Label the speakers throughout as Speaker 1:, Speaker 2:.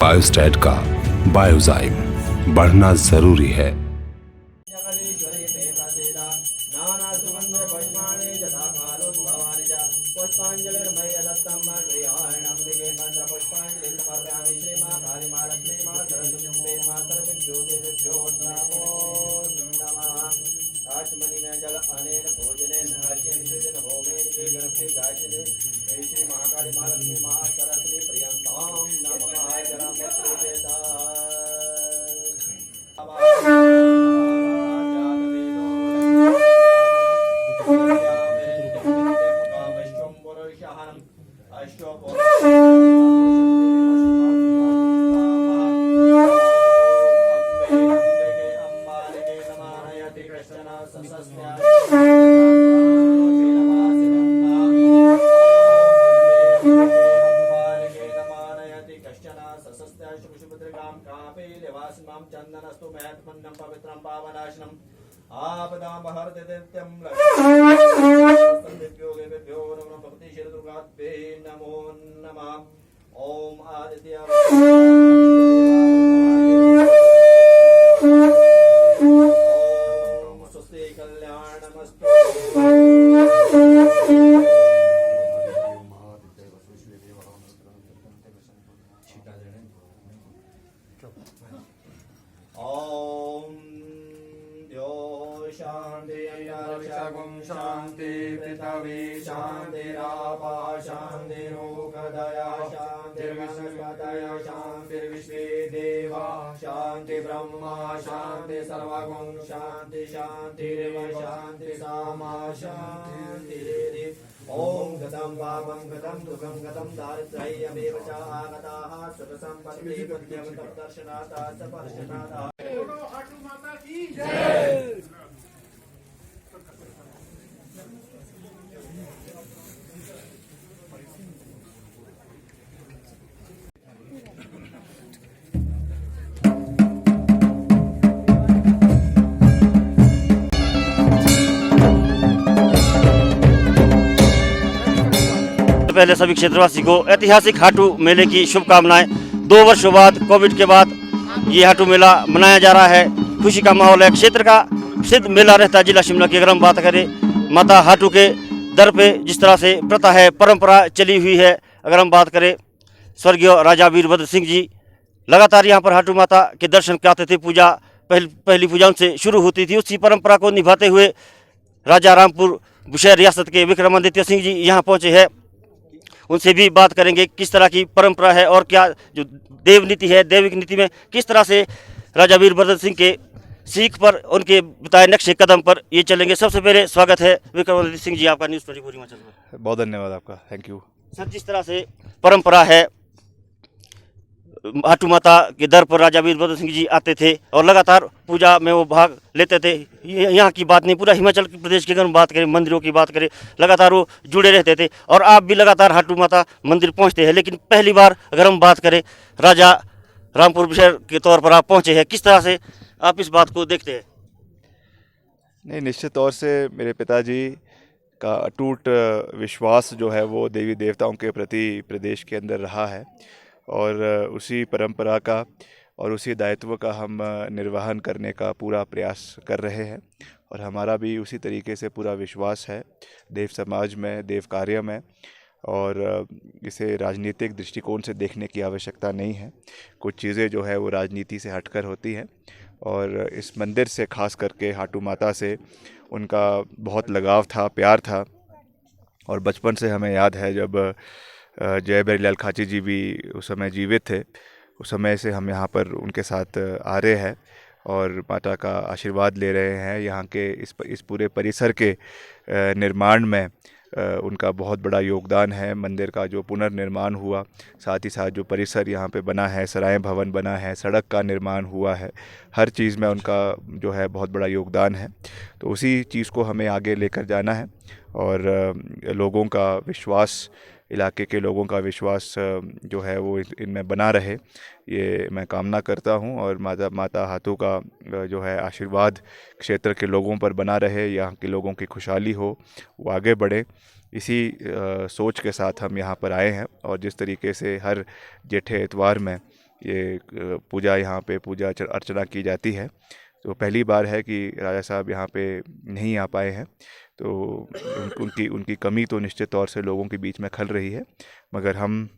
Speaker 1: Biostat का biozyme बढ़ना जरूरी है।
Speaker 2: नमो नमः। ओम आदित्य स्वस्ति कल्याणमस्तु। ओम द्यो शांति अंतरिक्षं शांति पृथ्वी शांतिरापा शांतिरोगदया शांतिर्विश्वदया शांतिर्विश्वे देवा शांति ब्रह्मा शांति सर्वगुण शांति शांतिरेव शांति सामा शांति। ओम गतं पापं गतं दुःखं गतं दारिद्र्यमेव च आगताः सुखसम्पत्ति बुद्धिं दर्शनात् स्पर्शनात्। हाटू माता की जय।
Speaker 3: पहले सभी क्षेत्रवासी को ऐतिहासिक हाटू मेले की शुभकामनाएं। 2 वर्षों बाद कोविड के बाद ये हाटू मेला मनाया जा रहा है। खुशी का माहौल है। क्षेत्र का प्रसिद्ध मेला रहता है जिला शिमला की। अगर हम बात करें माता हाटू के दर पे जिस तरह से प्रथा है, परंपरा चली हुई है। अगर हम बात करें स्वर्गीय राजा वीरभद्र सिंह जी लगातार यहाँ पर हाटू माता के दर्शन कराते थे। पूजा पहली पूजा उनसे शुरू होती थी। उसी परंपरा को निभाते हुए राजा रामपुर बुशहर रियासत के विक्रमादित्य सिंह जी यहाँ पहुँचे हैं। उनसे भी बात करेंगे किस तरह की परंपरा है और क्या जो देव नीति है, दैविक नीति में किस तरह से राजा वीरभद्र सिंह के सीख पर उनके बताए नक्शे कदम पर ये चलेंगे। सबसे पहले स्वागत है विक्रमादित्य सिंह जी आपका न्यूज़ 24 हिमाचल में।
Speaker 4: बहुत धन्यवाद आपका, थैंक यू
Speaker 3: सर। जिस तरह से परंपरा है हाटू माता के दर पर राजा वीरभद्र सिंह जी आते थे और लगातार पूजा में वो भाग लेते थे। यहाँ की बात नहीं, पूरा हिमाचल प्रदेश की अगर हम बात करें, मंदिरों की बात करें, लगातार वो जुड़े रहते थे और आप भी लगातार हाटू माता मंदिर पहुँचते हैं। लेकिन पहली बार अगर हम बात करें राजा रामपुर बुशहर के तौर पर आप पहुँचे हैं, किस तरह से आप इस बात को देखते हैं?
Speaker 4: नहीं, निश्चित तौर से मेरे पिताजी का अटूट विश्वास जो है वो देवी देवताओं के प्रति प्रदेश के अंदर रहा है और उसी परंपरा का और उसी दायित्व का हम निर्वहन करने का पूरा प्रयास कर रहे हैं और हमारा भी उसी तरीके से पूरा विश्वास है देव समाज में, देव कार्य में। और इसे राजनीतिक दृष्टिकोण से देखने की आवश्यकता नहीं है। कुछ चीज़ें जो है वो राजनीति से हटकर होती हैं और इस मंदिर से खास करके हाटू माता से उनका बहुत लगाव था, प्यार था। और बचपन से हमें याद है जब जय बिहारी खाची जी भी उस समय जीवित थे, उस समय से हम यहाँ पर उनके साथ आ रहे हैं और माता का आशीर्वाद ले रहे हैं। यहाँ के इस पूरे परिसर के निर्माण में उनका बहुत बड़ा योगदान है। मंदिर का जो पुनर्निर्माण हुआ, साथ ही साथ जो परिसर यहाँ पे बना है, सराय भवन बना है, सड़क का निर्माण हुआ है, हर चीज़ में उनका जो है बहुत बड़ा योगदान है। तो उसी चीज़ को हमें आगे लेकर जाना है और लोगों का विश्वास इलाके के लोगों का विश्वास जो है वो इनमें बना रहे, ये मैं कामना करता हूं। और माता हाथू का जो है आशीर्वाद क्षेत्र के लोगों पर बना रहे, यहाँ के लोगों की खुशहाली हो, वो आगे बढ़े, इसी सोच के साथ हम यहाँ पर आए हैं। और जिस तरीके से हर जेठे इतवार में ये पूजा यहाँ पे पूजा अर्चना की जाती है, तो पहली बार है कि राजा साहब यहाँ पे नहीं आ पाए हैं, तो उनकी कमी तो निश्चित तौर से लोगों के बीच में खल रही है, मगर हम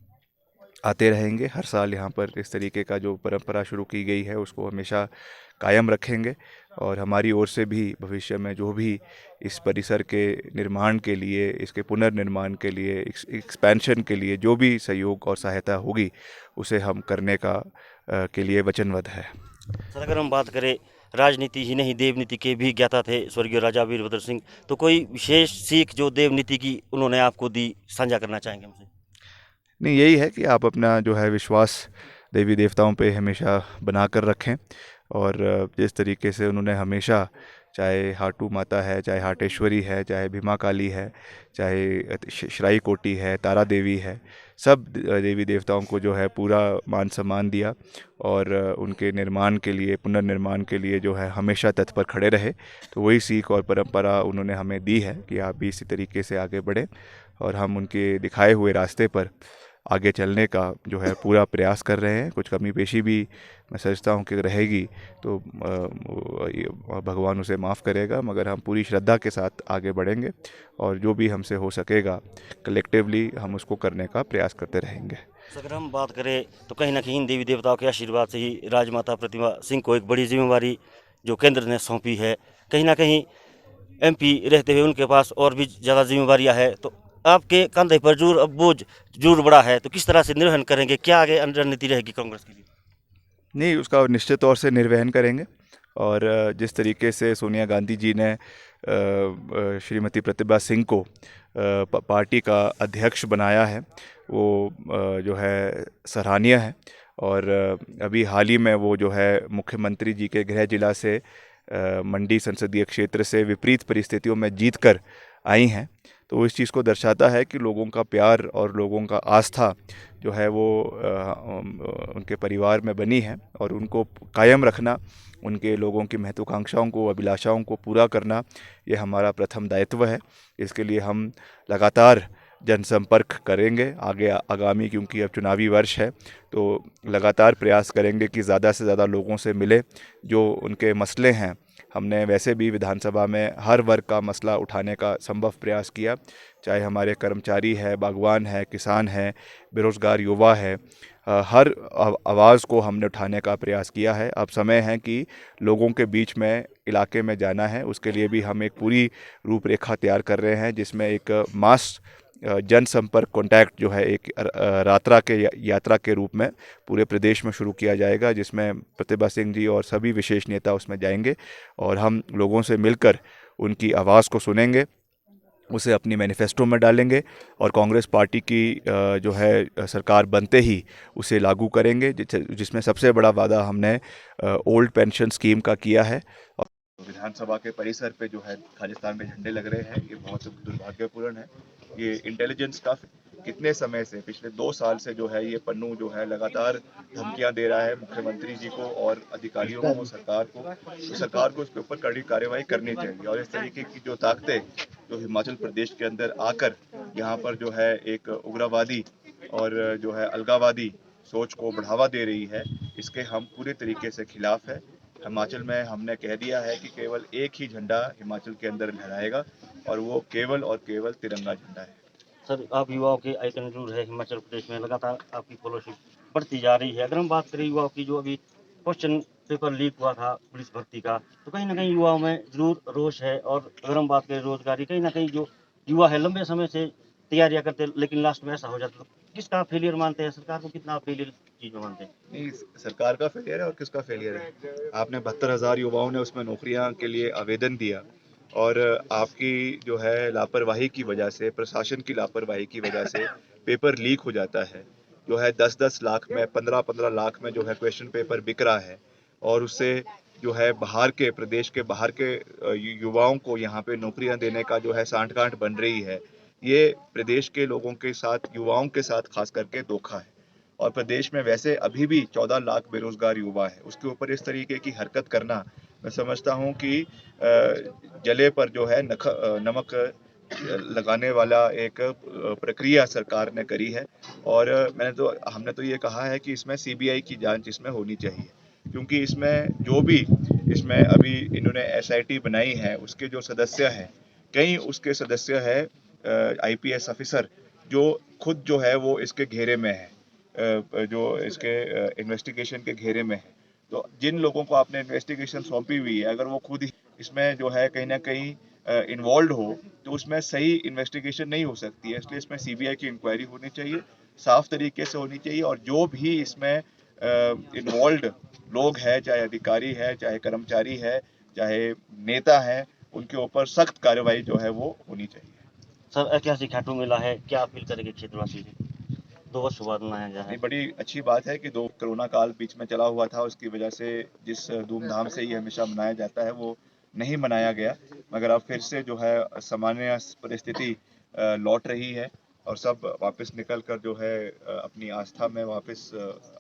Speaker 4: आते रहेंगे हर साल यहाँ पर। इस तरीके का जो परंपरा शुरू की गई है उसको हमेशा कायम रखेंगे, और हमारी ओर से भी भविष्य में जो भी इस परिसर के निर्माण के लिए, इसके पुनर्निर्माण के लिए, एक्सपेंशन के लिए जो भी सहयोग और सहायता होगी उसे हम करने के लिए वचनबद्ध है।
Speaker 3: सर, अगर हम बात करें राजनीति ही नहीं देवनीति के भी ज्ञाता थे स्वर्गीय राजा वीरभद्र सिंह, तो कोई विशेष सीख जो देवनीति की उन्होंने आपको दी, साझा करना चाहेंगे हमसे?
Speaker 4: नहीं, यही है कि आप अपना जो है विश्वास देवी देवताओं पे हमेशा बना कर रखें, और जिस तरीके से उन्होंने हमेशा, चाहे हाटू माता है, चाहे हाटेश्वरी है, चाहे भीमा काली है, चाहे श्राई कोटी है, तारा देवी है, सब देवी देवताओं को जो है पूरा मान सम्मान दिया, और उनके निर्माण के लिए, पुनर्निर्माण के लिए जो है हमेशा तत्पर खड़े रहे। तो वही सीख और परंपरा उन्होंने हमें दी है कि आप भी इसी तरीके से आगे बढ़ें, और हम उनके दिखाए हुए रास्ते पर आगे चलने का जो है पूरा प्रयास कर रहे हैं। कुछ कमी पेशी भी मैं समझता हूँ कि रहेगी तो भगवान उसे माफ़ करेगा, मगर हम पूरी श्रद्धा के साथ आगे बढ़ेंगे, और जो भी हमसे हो सकेगा कलेक्टिवली हम उसको करने का प्रयास करते रहेंगे।
Speaker 3: अगर हम बात करें तो कहीं ना कहीं देवी देवताओं के आशीर्वाद से ही राजमाता प्रतिमा सिंह को एक बड़ी जिम्मेवारी जो केंद्र ने सौंपी है, कहीं ना कहीं MP रहते हुए उनके पास और भी ज़्यादा जिम्मेवारियां है, तो आपके कंधे पर जरूर अब बोझ जरूर बड़ा है, तो किस तरह से निर्वहन करेंगे? क्या आगे रणनीति रहेगी कांग्रेस के लिए?
Speaker 4: नहीं, उसका निश्चित तौर से निर्वहन करेंगे, और जिस तरीके से सोनिया गांधी जी ने श्रीमती प्रतिभा सिंह को पार्टी का अध्यक्ष बनाया है, वो जो है सराहनीय है। और अभी हाल ही में वो जो है मुख्यमंत्री जी के गृह जिला से मंडी संसदीय क्षेत्र से विपरीत परिस्थितियों में जीत कर आई हैं, तो वो इस चीज़ को दर्शाता है कि लोगों का प्यार और लोगों का आस्था जो है वो उनके परिवार में बनी है, और उनको कायम रखना, उनके लोगों की महत्वाकांक्षाओं को, अभिलाषाओं को पूरा करना, ये हमारा प्रथम दायित्व है। इसके लिए हम लगातार जनसंपर्क करेंगे आगामी, क्योंकि अब चुनावी वर्ष है, तो लगातार प्रयास करेंगे कि ज़्यादा से ज़्यादा लोगों से मिले, जो उनके मसले हैं। हमने वैसे भी विधानसभा में हर वर्ग का मसला उठाने का संभव प्रयास किया, चाहे हमारे कर्मचारी है, बागवान है, किसान है, बेरोज़गार युवा है, हर आवाज़ को हमने उठाने का प्रयास किया है। अब समय है कि लोगों के बीच में, इलाके में जाना है, उसके लिए भी हम एक पूरी रूपरेखा तैयार कर रहे हैं, जिसमें एक मास जनसंपर्क कॉन्टैक्ट जो है एक यात्रा के रूप में पूरे प्रदेश में शुरू किया जाएगा, जिसमें प्रतिभा सिंह जी और सभी विशेष नेता उसमें जाएंगे, और हम लोगों से मिलकर उनकी आवाज़ को सुनेंगे, उसे अपनी मैनिफेस्टो में डालेंगे, और कांग्रेस पार्टी की जो है सरकार बनते ही उसे लागू करेंगे, जिसमें सबसे बड़ा वादा हमने ओल्ड पेंशन स्कीम का किया है। विधानसभा के परिसर पे जो है खालिस्तान में झंडे लग रहे हैं, ये बहुत दुर्भाग्यपूर्ण है। ये इंटेलिजेंस स्टाफ कितने समय से, पिछले 2 साल से जो है ये पन्नू जो है लगातार धमकियां दे रहा है मुख्यमंत्री जी को और अधिकारियों को, सरकार को। तो सरकार को इसके ऊपर कड़ी कार्रवाई करनी चाहिए, और इस तरीके की जो ताकतें जो हिमाचल प्रदेश के अंदर आकर यहाँ पर जो है एक उग्रवादी और जो है अलगावादी सोच को बढ़ावा दे रही है, इसके हम पूरे तरीके से खिलाफ है। हिमाचल में हमने कह दिया है कि केवल एक ही झंडा हिमाचल के अंदर लहराएगा, और वो केवल और केवल तिरंगा झंडा है।
Speaker 3: सर, आप युवाओं के आइकन जरूर है हिमाचल प्रदेश में, लगातार आपकी फॉलोशिप बढ़ती जा रही है। अगर हम बात करें युवाओं की, जो अभी क्वेश्चन पेपर लीक हुआ था पुलिस भर्ती का, तो कहीं ना कहीं युवाओं में जरूर रोष है। और अगर हम बात करें रोजगारी, कहीं ना कहीं जो युवा है लंबे समय से तैयारियां करते, लेकिन लास्ट में ऐसा हो जाता, तो किसका फेलियर मानते हैं? सरकार को कितना फेलियर चीज में मानते हैं?
Speaker 4: नहीं, सरकार का फेलियर है और किसका फेलियर है? आपने 72,000 युवाओं ने उसमें नौकरियां के लिए आवेदन दिया, और आपकी जो है लापरवाही की वजह से, प्रशासन की लापरवाही की वजह से पेपर लीक हो जाता है। जो है 10-10 लाख में, 15-15 लाख में जो है क्वेश्चन पेपर बिक रहा है, और उससे जो है बाहर के, प्रदेश के बाहर के युवाओं को यहाँ पे नौकरियां देने का जो है सांठ-गांठ बन रही है। ये प्रदेश के लोगों के साथ, युवाओं के साथ खास करके धोखा है। और प्रदेश में वैसे अभी भी 14 लाख बेरोजगार युवा है, उसके ऊपर इस तरीके की हरकत करना, मैं समझता हूँ कि जले पर जो है नमक लगाने वाला एक प्रक्रिया सरकार ने करी है। और हमने तो ये कहा है कि इसमें सीबीआई की जांच इसमें होनी चाहिए, क्योंकि इसमें जो भी इसमें अभी इन्होंने एसआईटी बनाई है, उसके जो सदस्य हैं, कई उसके सदस्य है आईपीएस ऑफिसर जो खुद जो है वो इसके घेरे में है, जो इसके इन्वेस्टिगेशन के घेरे में है। तो जिन लोगों को आपने इन्वेस्टिगेशन सौंपी हुई है, अगर वो खुद ही इसमें जो है कहीं ना कहीं इन्वॉल्व हो, तो उसमें सही इन्वेस्टिगेशन नहीं हो सकती है। इसलिए इसमें सीबीआई की इंक्वायरी होनी चाहिए, साफ तरीके से होनी चाहिए, और जो भी इसमें इन्वॉल्व लोग हैं, चाहे अधिकारी है, चाहे कर्मचारी है, चाहे नेता है, उनके ऊपर सख्त कार्रवाई जो है वो होनी चाहिए।
Speaker 3: सर, ऐतिहासिक हाटू मेला है, क्या अपील करेंगे क्षेत्रवासी से? 2 वर्ष बाद मनाया जा रहा
Speaker 4: नहीं,
Speaker 3: है।
Speaker 4: बड़ी अच्छी बात है कि कोरोना काल बीच में चला हुआ था, उसकी वजह से जिस धूमधाम से ये हमेशा मनाया जाता है वो नहीं मनाया गया, मगर अब फिर से जो है सामान्य परिस्थिति लौट रही है, और सब वापस निकल कर जो है अपनी आस्था में वापस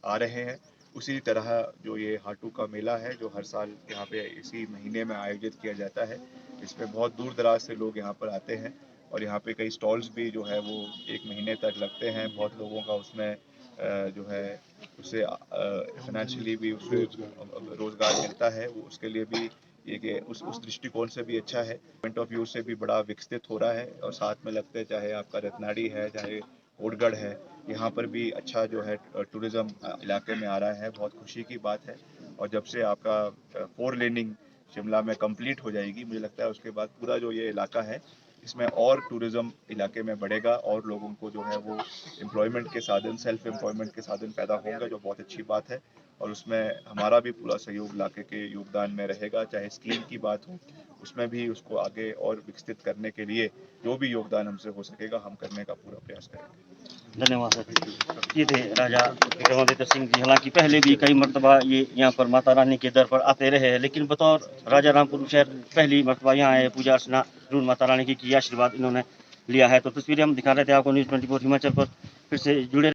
Speaker 4: आ रहे हैं। उसी तरह जो ये हाटू का मेला है, जो हर साल यहाँ पे इसी महीने में आयोजित किया जाता है, इसमें बहुत दूर दराज से लोग यहाँ पर आते हैं, और यहाँ पे कई स्टॉल्स भी जो है वो 1 महीने तक लगते हैं। बहुत लोगों का उसमें जो है उससे फाइनेंशियली भी उससे रोजगार मिलता है, वो उसके लिए भी ये कि उस दृष्टिकोण से भी अच्छा है, पॉइंट ऑफ व्यू से भी बड़ा विकसित हो रहा है। और साथ में लगते चाहे आपका रत्नाड़ी है, चाहे कोटगढ़ है, यहाँ पर भी अच्छा जो है टूरिज्म इलाके में आ रहा है, बहुत खुशी की बात है। और जब से आपका 4 लेनिंग शिमला में कंप्लीट हो जाएगी, मुझे लगता है उसके बाद पूरा जो ये इलाका है इसमें और टूरिज्म इलाके में बढ़ेगा, और लोगों को जो है वो एम्प्लॉयमेंट के साधन, सेल्फ एम्प्लॉयमेंट के साधन पैदा होंगे, जो बहुत अच्छी बात है। और उसमें हमारा भी पूरा सहयोग इलाके के योगदान में रहेगा, चाहे स्कीम की बात हो, उसमें भी उसको आगे और विकसित करने के लिए जो भी योगदान हमसे हो सकेगा हम करने का पूरा प्रयास करेंगे।
Speaker 3: धन्यवाद सर। ये थे राजा विक्रमादित्य सिंह जी। हालांकि पहले भी कई मरतबा ये यहाँ पर माता रानी के दर पर आते रहे हैं, लेकिन बतौर राजा रामपुर शहर पहली मरतबा यहाँ आए, पूजा अर्चना जरूर माता रानी की आशीर्वाद इन्होंने लिया है। तो तस्वीरें हम दिखा रहे थे आपको न्यूज़ 24 हिमाचल पर। फिर से जुड़े